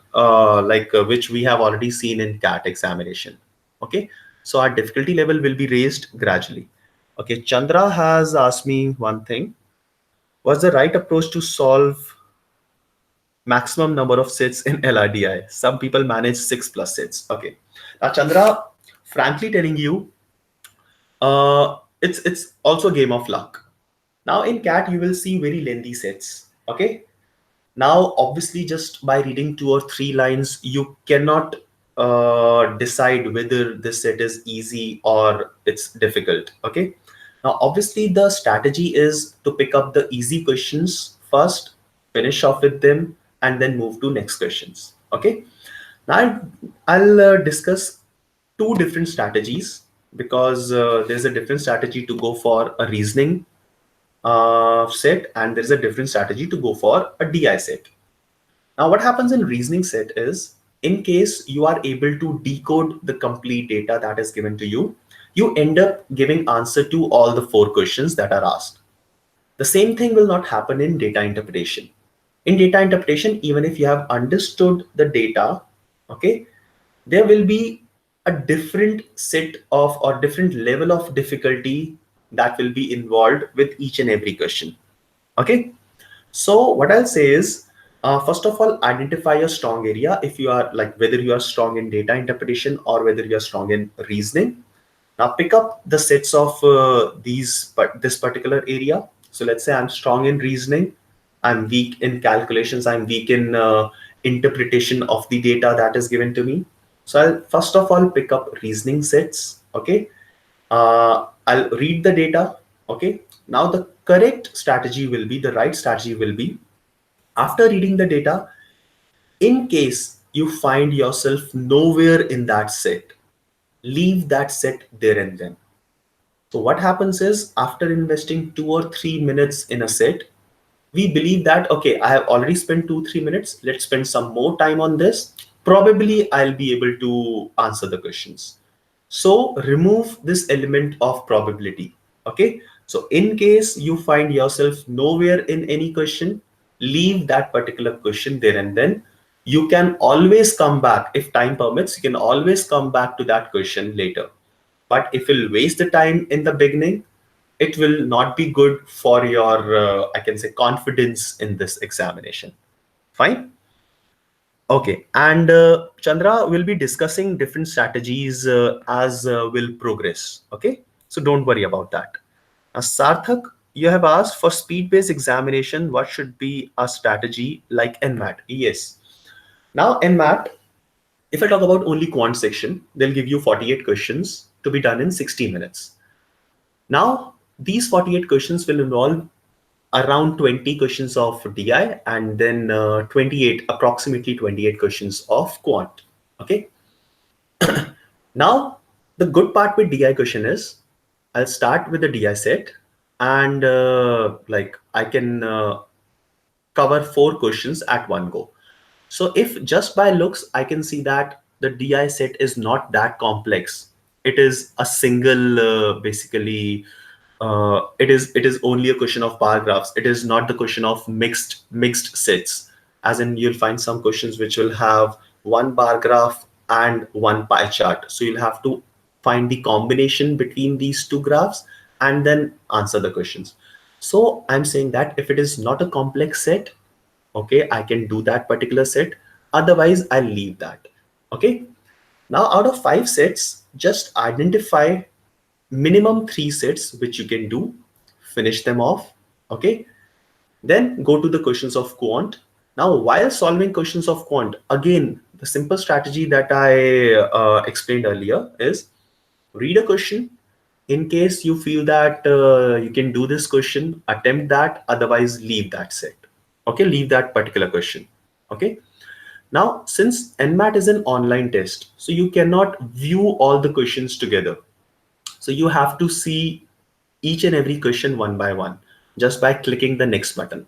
which we have already seen in CAT examination. Okay, so our difficulty level will be raised gradually. Okay, Chandra has asked me one thing: what's the right approach to solve maximum number of sets in LRDI? Some people manage 6+ sets. Okay. Now, Chandra, frankly telling you, It's also a game of luck. Now in CAT, you will see very lengthy sets. Okay. Now, obviously, just by reading 2 or 3 lines, you cannot decide whether this set is easy or it's difficult. Okay. Now, obviously, the strategy is to pick up the easy questions first, finish off with them, and then move to next questions. Okay. Now, I'll discuss 2 different strategies because there's a different strategy to go for a reasoning set, and there's a different strategy to go for a DI set. Now, what happens in reasoning set is, in case you are able to decode the complete data that is given to you, you end up giving answer to all the 4 questions that are asked. The same thing will not happen in data interpretation. In data interpretation, even if you have understood the data, okay, there will be a different set of or different level of difficulty that will be involved with each and every question. Okay. So what I'll say is, first of all, identify your strong area. If you are like, whether you are strong in data interpretation or whether you are strong in reasoning. Now pick up the sets of this particular area. So let's say I'm strong in reasoning, I'm weak in calculations, I'm weak in interpretation of the data that is given to me. So I'll first of all pick up reasoning sets. Okay. I'll read the data. Okay. Now the correct strategy will be, the right strategy will be, after reading the data, in case you find yourself nowhere in that set, leave that set there and then. So what happens is, after investing 2 or 3 minutes in a set, we believe that, okay, I have already spent 2 3 minutes, let's spend some more time on this, probably I'll be able to answer the questions. So remove this element of probability. Okay. So in case you find yourself nowhere in any question, leave that particular question there and then. You can always come back if time permits, you can always come back to that question later. But if you'll waste the time in the beginning, it will not be good for your, I can say, confidence in this examination. Fine. Okay, and Chandra will be discussing different strategies as will progress. Okay, so don't worry about that. Sarthak, you have asked for speed-based examination, what should be a strategy like NMAT? Yes. Now NMAT, if I talk about only quant section, they'll give you 48 questions to be done in 60 minutes. Now, these 48 questions will involve around 20 questions of DI and then approximately 28 questions of quant. Okay. Now, the good part with DI question is, I'll start with the DI set and like I can cover 4 questions at one go. So if just by looks, I can see that the DI set is not that complex. It is a single, it is only a question of bar graphs. It is not the question of mixed sets. As in, you'll find some questions which will have one bar graph and one pie chart. So you'll have to find the combination between these 2 graphs and then answer the questions. So I'm saying that if it is not a complex set, okay, I can do that particular set. Otherwise, I'll leave that. Okay. Now, out of 5 sets, just identify minimum 3 sets which you can do, finish them off. Okay. Then go to the questions of quant. Now, while solving questions of quant, again, the simple strategy that I explained earlier is, read a question. In case you feel that you can do this question, attempt that, otherwise leave that set. Okay, leave that particular question. Okay. Now, since NMAT is an online test, so you cannot view all the questions together. So you have to see each and every question one by one, just by clicking the next button.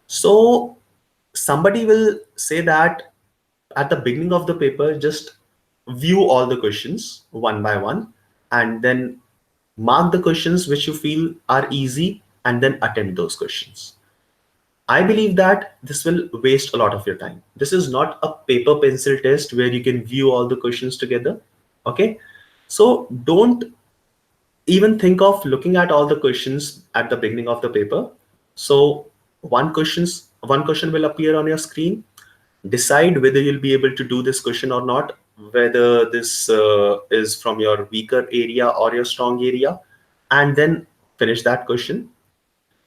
So somebody will say that at the beginning of the paper, just view all the questions one by one and then mark the questions which you feel are easy and then attempt those questions. I believe that this will waste a lot of your time. This is not a paper pencil test where you can view all the questions together. Okay. So don't even think of looking at all the questions at the beginning of the paper. So one question will appear on your screen. Decide whether you'll be able to do this question or not whether this is from your weaker area or your strong area, and then finish that question,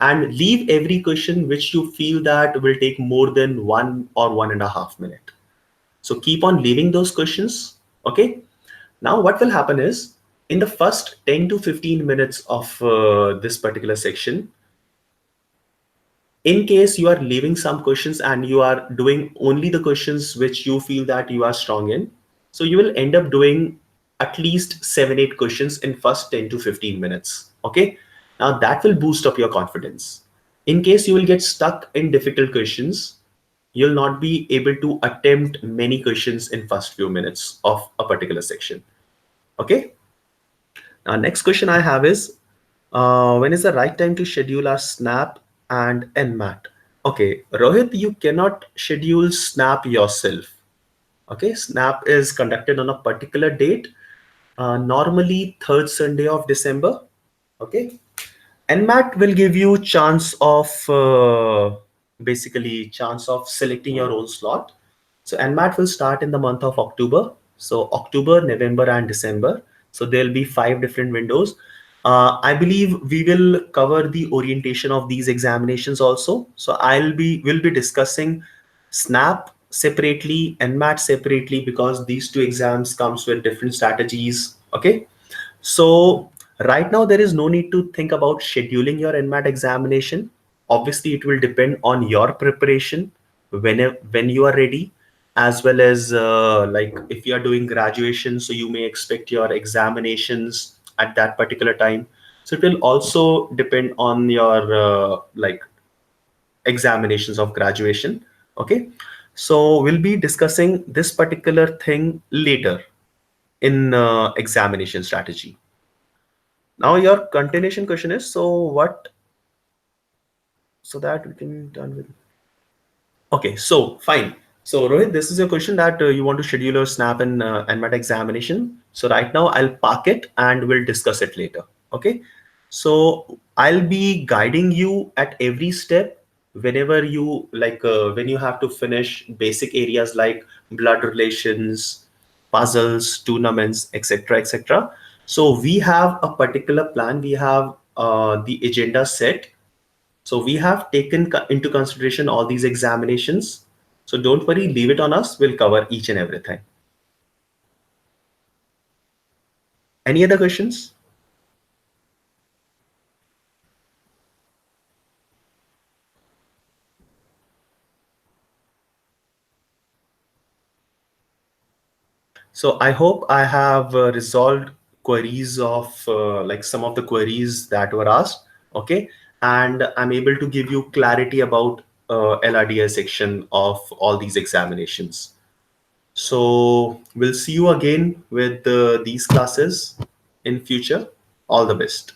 and leave every question which you feel that will take more than 1 or 1.5 minutes. So keep on leaving those questions. Okay. Now what will happen is, in the first 10 to 15 minutes of this particular section, in case you are leaving some questions and you are doing only the questions which you feel that you are strong in, so you will end up doing at least 7 8 questions in first 10 to 15 minutes. Okay. Now that will boost up your confidence. In case you will get stuck in difficult questions, you'll not be able to attempt many questions in first few minutes of a particular section. Okay. Now next question I have is, when is the right time to schedule our SNAP and NMAT? Okay, Rohit, you cannot schedule SNAP yourself. Okay, SNAP is conducted on a particular date, normally third Sunday of December. Okay, NMAT will give you chance of basically chance of selecting your own slot. So NMAT will start in the month of October. So October, November, and December. So there'll be 5 different windows. I believe we will cover the orientation of these examinations also. So we'll be discussing SNAP separately, NMAT separately, because these two exams comes with different strategies. Okay. So right now there is no need to think about scheduling your NMAT examination. Obviously, it will depend on your preparation when you are ready, as well as like if you are doing graduation, so you may expect your examinations at that particular time. So it will also depend on your like examinations of graduation. Okay, so we'll be discussing this particular thing later in examination strategy. Now your continuation question is, so what, so that we can done with. Okay, so fine. So Rohit, this is your question that you want to schedule your SNAP and NMAT examination. So right now I'll park it and we'll discuss it later. Okay. So I'll be guiding you at every step whenever you like when you have to finish basic areas like blood relations, puzzles, tournaments, etc., etc. So we have a particular plan. We have the agenda set, so we have taken into consideration all these examinations. So don't worry, leave it on us. We'll cover each and everything. Any other questions? So I hope I have resolved queries of like some of the queries that were asked. Okay. And I'm able to give you clarity about LRDI section of all these examinations. So we'll see you again with these classes in future. All the best.